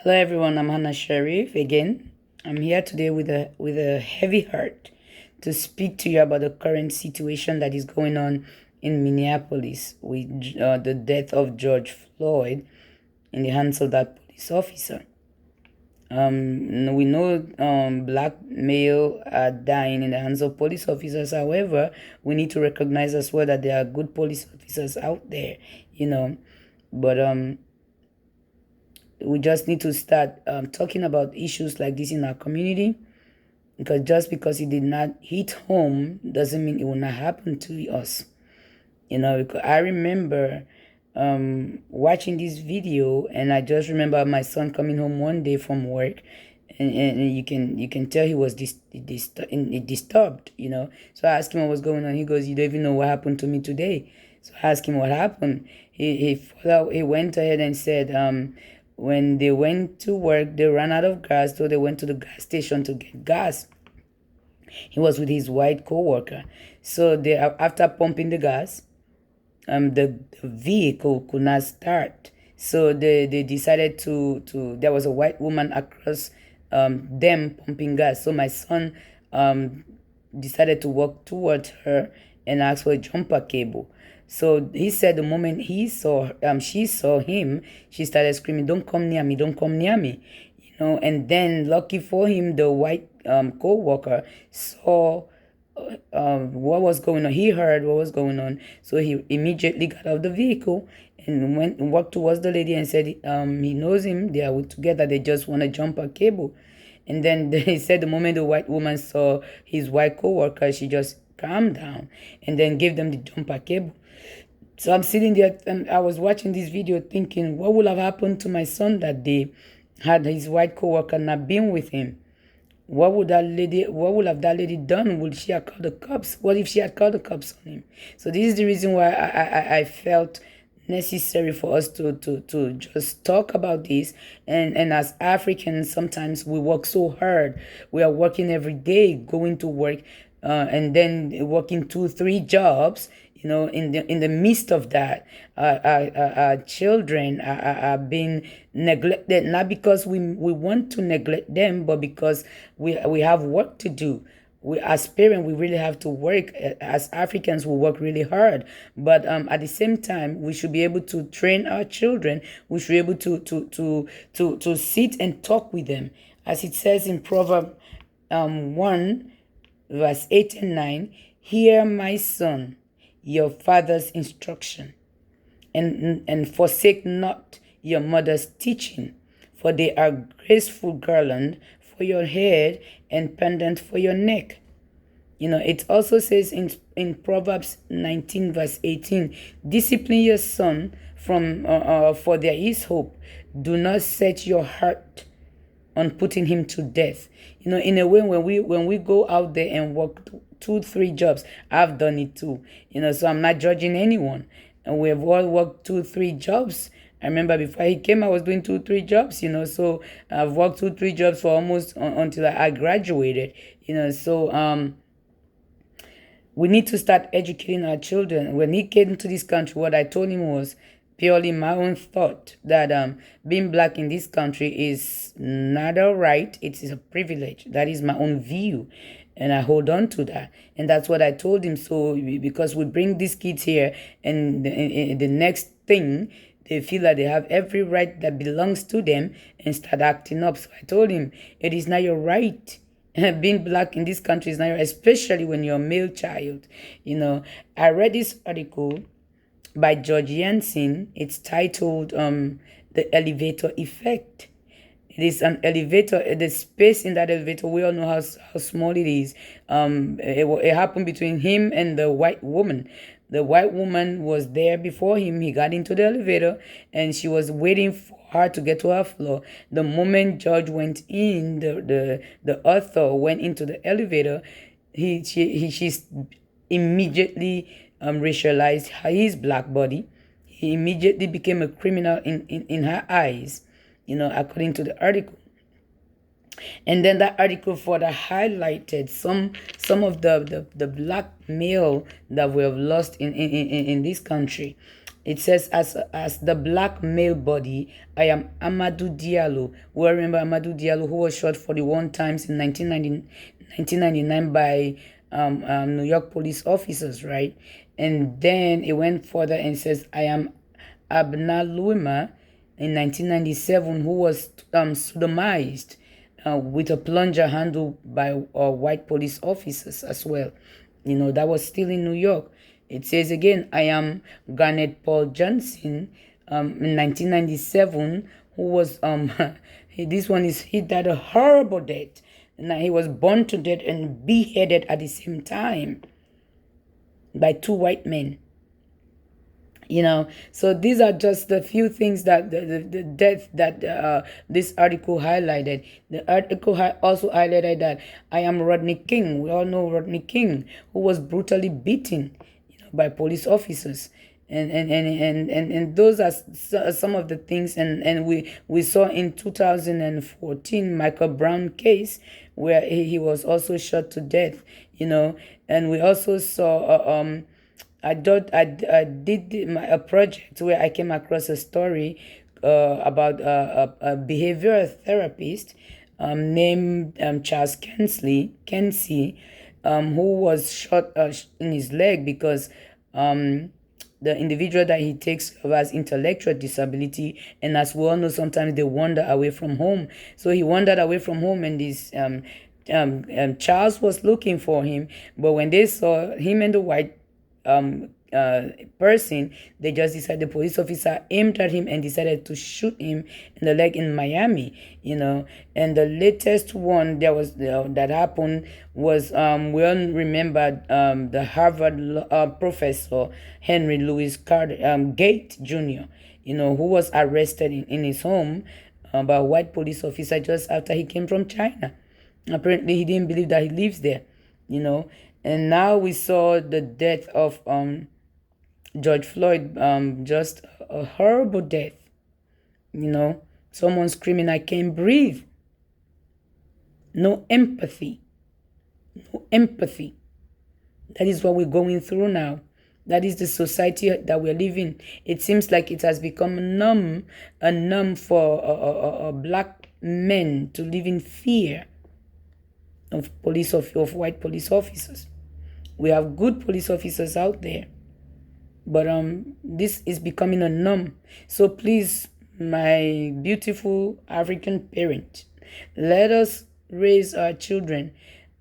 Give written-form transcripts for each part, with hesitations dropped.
Hello everyone, I'm Hannah Sharif again. I'm here today with a heavy heart to speak to you about the current situation that is going on in Minneapolis with the death of George Floyd in the hands of that police officer. We know black male are dying in the hands of police officers. However, we need to recognize as well that there are good police officers out there, you know. But we just need to start talking about issues like this in our community, because just because it did not hit home doesn't mean it will not happen to us. Because I remember watching this video, and I just remember my son coming home one day from work, and you can tell he was disturbed. So I asked him what was going on. He goes, "You don't even know what happened to me today." So I asked him what happened. He went ahead and said, when they went to work, they ran out of gas, so they went to the gas station to get gas. He was with his white co-worker. So after pumping the gas, the vehicle could not start. So they decided to there was a white woman across them pumping gas. So my son decided to walk towards her and ask for a jumper cable. So he said the moment she saw him, she started screaming, "Don't come near me! Don't come near me!" And then lucky for him, the white co-worker saw what was going on. He heard what was going on, so he immediately got out of the vehicle and went and walked towards the lady and said he knows him. They are together. They just want to jump a cable. And then they said the moment the white woman saw his white co-worker, she just calmed down and then gave them the jumper cable. So I'm sitting there and I was watching this video thinking, what would have happened to my son that day had his white co-worker not been with him? What would have that lady done? Would she have called the cops? What if she had called the cops on him? So this is the reason why I felt necessary for us to just talk about this. And as Africans, sometimes we work so hard. We are working every day, going to work, and then working 2, 3 jobs. In the midst of that, our children are being neglected, not because we want to neglect them, but because we have work to do. As parents, we really have to work. As Africans, we work really hard, but at the same time, we should be able to train our children. We should be able to sit and talk with them, as it says in Proverbs 1, verse 8 and 9. Hear, my son, your father's instruction, and forsake not your mother's teaching, for they are graceful garland for your head and pendant for your neck. It also says in Proverbs 19, verse 18, discipline your son for there is hope. Do not set your heart on putting him to death. In a way, when we go out there and work 2, 3 jobs, I've done it too. So I'm not judging anyone. And we have all worked 2, 3 jobs. I remember before he came, I was doing 2, 3 jobs. So I've worked 2, 3 jobs for almost until I graduated. So we need to start educating our children. When he came to this country, what I told him was purely my own thought that being black in this country is not a right, it is a privilege. That is my own view, and I hold on to that. And that's what I told him. So because we bring these kids here, and the next thing, they feel that they have every right that belongs to them and start acting up. So I told him, it is not your right. Being black in this country is not your, especially when you're a male child. I read this article by George Jensen. It's titled The Elevator Effect. It is an elevator. The space in that elevator, we all know how small it is. It happened between him and the white woman. The white woman was there before him. He got into the elevator, and she was waiting for her to get to her floor. The moment George went in, the author went into the elevator. She's immediately racialized his black body. He immediately became a criminal in her eyes, according to the article. And then that article further highlighted some of the black male that we have lost in this country. It says, as the black male body, I am Amadou Diallo. We all remember Amadou Diallo, who was shot 41 times in 1999 by New York police officers, right? And then it went further and says, I am Abna Luima in 1997, who was sodomized with a plunger handled by white police officers as well. That was still in New York. It says again, I am Garnet Paul Johnson in 1997, who was, he died a horrible death. And he was burned to death and beheaded at the same time by two white men. So these are just the few things that the death that this article highlighted. The article also highlighted that I am Rodney King. We all know Rodney King, who was brutally beaten by police officers. And those are some of the things. And we saw in 2014 Michael Brown case where he was also shot to death. And we also saw I did a project where I came across a story about a behavioral therapist named Charles Kensey, who was shot in his leg because the individual that he takes has intellectual disability, and as we all know, sometimes they wander away from home. So he wandered away from home, and this Charles was looking for him, but when they saw him and the white person, they just decided, the police officer aimed at him and decided to shoot him in the leg in Miami. And the latest one that happened was we all remember the Harvard professor Henry Louis Gate Jr., who was arrested in his home by a white police officer just after he came from China. Apparently he didn't believe that he lives there. And now we saw the death of George Floyd, just a horrible death. Someone screaming, I can't breathe. No empathy. No empathy. That is what we're going through now. That is the society that we're living. It seems like it has become numb for black men to live in fear of white police officers. We have good police officers out there, but this is becoming a norm. So please, my beautiful African parent, let us raise our children.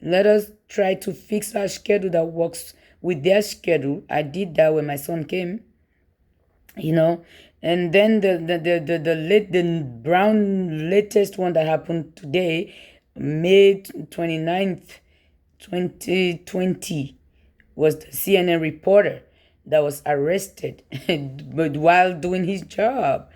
Let us try to fix our schedule that works with their schedule. I did that when my son came, and then the Brown latest one that happened today, May 29th, 2020, was the CNN reporter that was arrested but while doing his job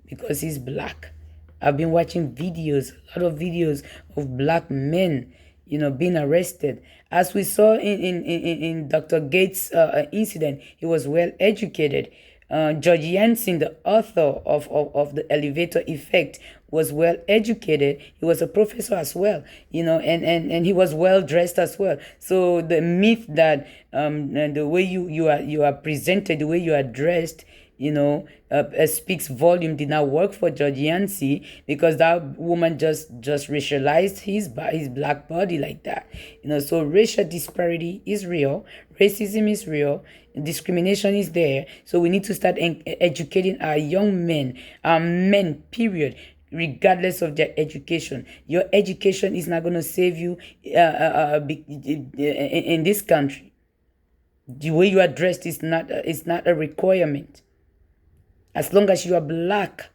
because he's black. I've been watching videos, a lot of videos of black men, being arrested. As we saw in Dr. Gates' incident, he was well educated. George Yancey, the author of The Elevator Effect, was well educated. He was a professor as well, and he was well dressed as well. So the myth that the way you are presented, the way you are dressed, speaks volume did not work for George Yancey, because that woman just racialized his black body like that. So racial disparity is real, racism is real, discrimination is there. So we need to start educating our young men, our men, period, regardless of their education. Your education is not going to save you in this country. The way you are dressed is not a requirement. As long as you are black,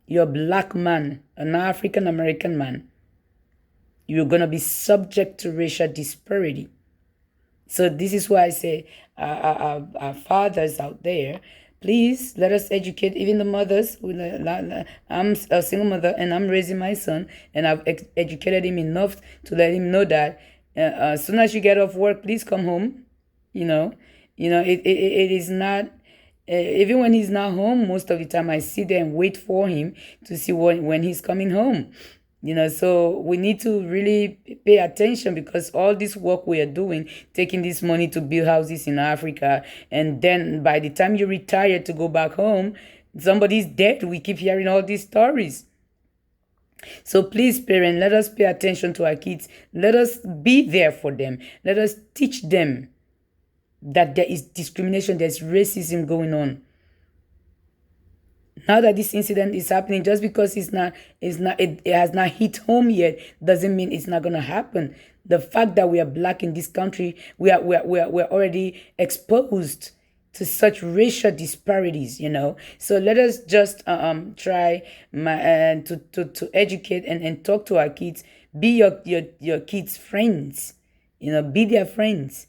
you're a black man, an African American man, you're going to be subject to racial disparity. So this is why I say our fathers out there, please let us educate even the mothers. I'm a single mother and I'm raising my son, and I've educated him enough to let him know that as soon as you get off work, please come home. It is not, even when he's not home, most of the time I sit there and wait for him to see when he's coming home. So we need to really pay attention, because all this work we are doing, taking this money to build houses in Africa, and then by the time you retire to go back home, somebody's dead. We keep hearing all these stories. So please, parents, let us pay attention to our kids. Let us be there for them. Let us teach them that there is discrimination, there's racism going on. Now that this incident is happening, just because it has not hit home yet, doesn't mean it's not gonna happen. The fact that we are black in this country, we're already exposed to such racial disparities. So let us just try to educate and talk to our kids. Be your kids' friends. Be their friends.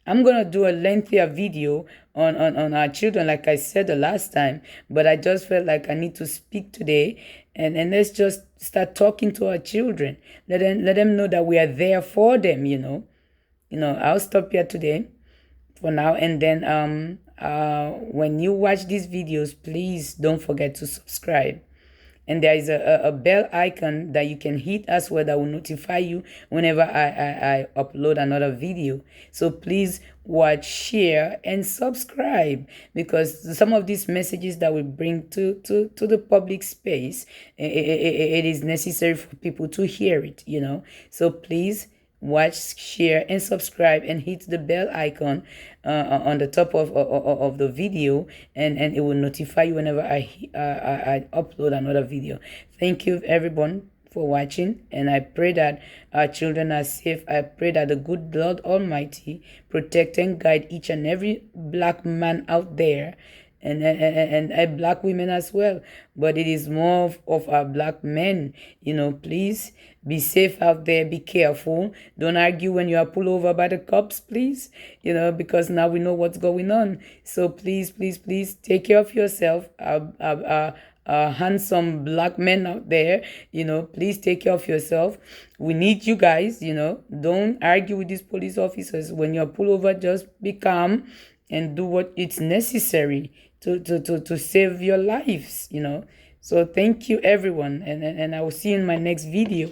I'm gonna do a lengthier video on our children, like I said the last time, but I just felt like I need to speak today, and let's just start talking to our children. Let them know that we are there for them. I'll stop here today for now, and then when you watch these videos, please don't forget to subscribe. And there is a bell icon that you can hit as well, that will notify you whenever I upload another video. So please watch, share, and subscribe, because some of these messages that we bring to the public space, it is necessary for people to hear it. So please watch, share, and subscribe, and hit the bell icon on the top of the video, and it will notify you whenever I upload another video. Thank you, everyone, for watching, and I pray that our children are safe. I pray that the good Lord Almighty protect and guide each and every black man out there, and black women as well. But it is more of our black men. Please be safe out there. Be careful. Don't argue when you are pulled over by the cops, please. Because now we know what's going on. So please, please, please take care of yourself. Handsome black men out there, please take care of yourself. We need you guys. Don't argue with these police officers. When you're pulled over, just be calm and do what it's necessary to save your lives. So thank you, everyone, and I will see you in my next video.